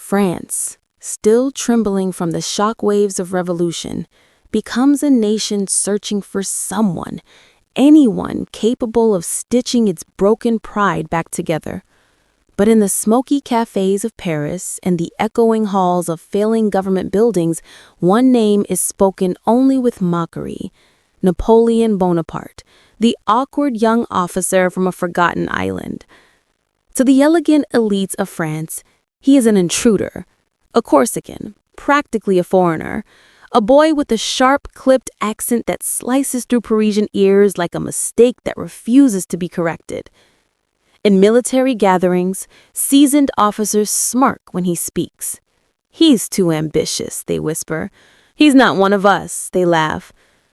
France, still trembling from the shock waves of revolution, becomes a nation searching for someone, anyone capable of stitching its broken pride back together. But in the smoky cafes of Paris and the echoing halls of failing government buildings, one name is spoken only with mockery: Napoleon Bonaparte, the awkward young officer from a forgotten island. To the elegant elites of France, he is an intruder, a Corsican, practically a foreigner, a boy with a sharp, clipped accent that slices through Parisian ears like a mistake that refuses to be corrected. In military gatherings, seasoned officers smirk when he speaks. "He's too ambitious," they whisper. "He's not one of us," they laugh.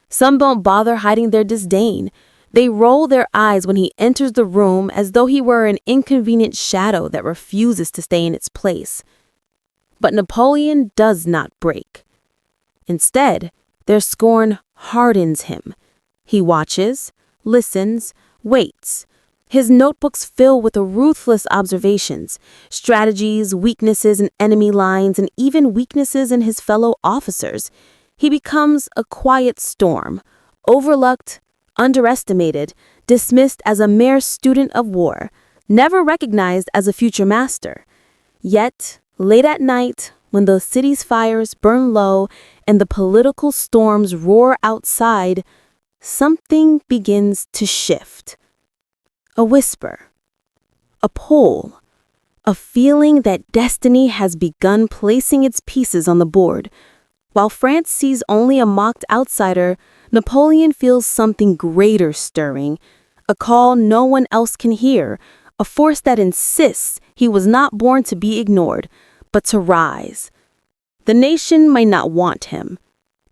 Some don't bother hiding their disdain. They roll their eyes when he enters the room as though he were an inconvenient shadow that refuses to stay in its place. But Napoleon does not break. Instead, their scorn hardens him. He watches, listens, waits. His notebooks fill with ruthless observations, strategies, weaknesses in enemy lines, and even weaknesses in his fellow officers. He becomes a quiet storm, overlooked, underestimated, dismissed as a mere student of war, never recognized as a future master. Yet, late at night, when the city's fires burn low and the political storms roar outside, something begins to shift. A whisper, a pull, a feeling that destiny has begun placing its pieces on the board. While France sees only a mocked outsider, Napoleon feels something greater stirring, a call no one else can hear, a force that insists he was not born to be ignored, but to rise. The nation might not want him,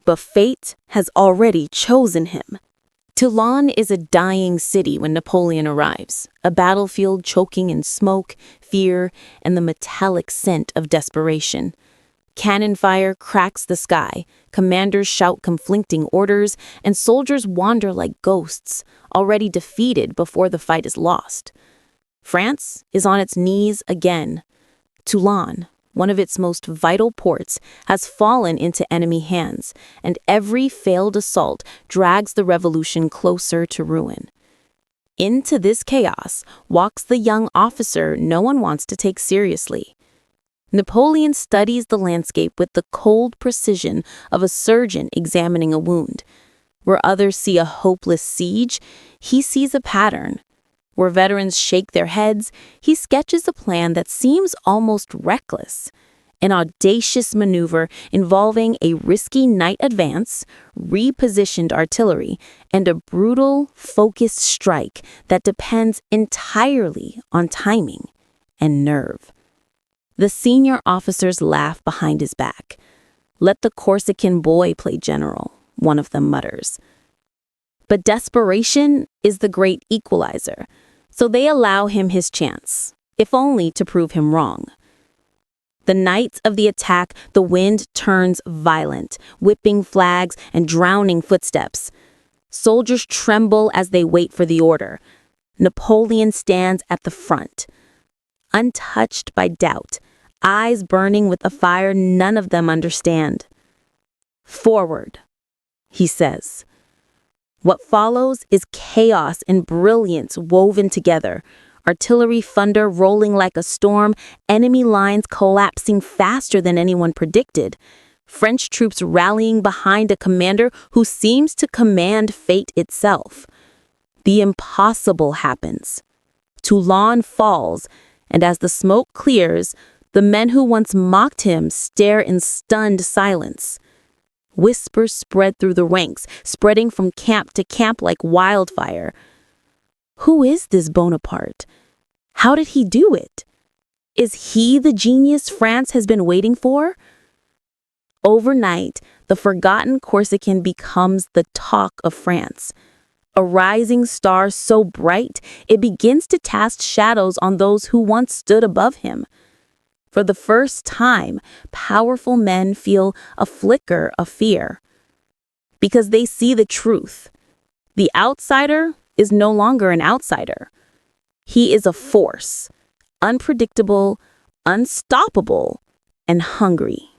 but fate has already chosen him. Toulon is a dying city when Napoleon arrives, a battlefield choking in smoke, fear, and the metallic scent of desperation. Cannon fire cracks the sky, commanders shout conflicting orders, and soldiers wander like ghosts, already defeated before the fight is lost. France is on its knees again. Toulon, one of its most vital ports, has fallen into enemy hands, and every failed assault drags the revolution closer to ruin. Into this chaos walks the young officer no one wants to take seriously. Napoleon studies the landscape with the cold precision of a surgeon examining a wound. Where others see a hopeless siege, he sees a pattern. Where veterans shake their heads, he sketches a plan that seems almost reckless. An audacious maneuver involving a risky night advance, repositioned artillery, and a brutal, focused strike that depends entirely on timing and nerve. The senior officers laugh behind his back. "Let the Corsican boy play general," one of them mutters. But desperation is the great equalizer, so they allow him his chance, if only to prove him wrong. The night of the attack, the wind turns violent, whipping flags and drowning footsteps. Soldiers tremble as they wait for the order. Napoleon stands at the front, untouched by doubt, eyes burning with a fire none of them understand. "Forward," he says. What follows is chaos and brilliance woven together. Artillery thunder rolling like a storm, enemy lines collapsing faster than anyone predicted. French troops rallying behind a commander who seems to command fate itself. The impossible happens. Toulon falls, and as the smoke clears, the men who once mocked him stare in stunned silence. Whispers spread through the ranks, spreading from camp to camp like wildfire. Who is this Bonaparte? How did he do it? Is he the genius France has been waiting for? Overnight, the forgotten Corsican becomes the talk of France. A rising star so bright, it begins to cast shadows on those who once stood above him. For the first time, powerful men feel a flicker of fear, because they see the truth. The outsider is no longer an outsider. He is a force, unpredictable, unstoppable, and hungry.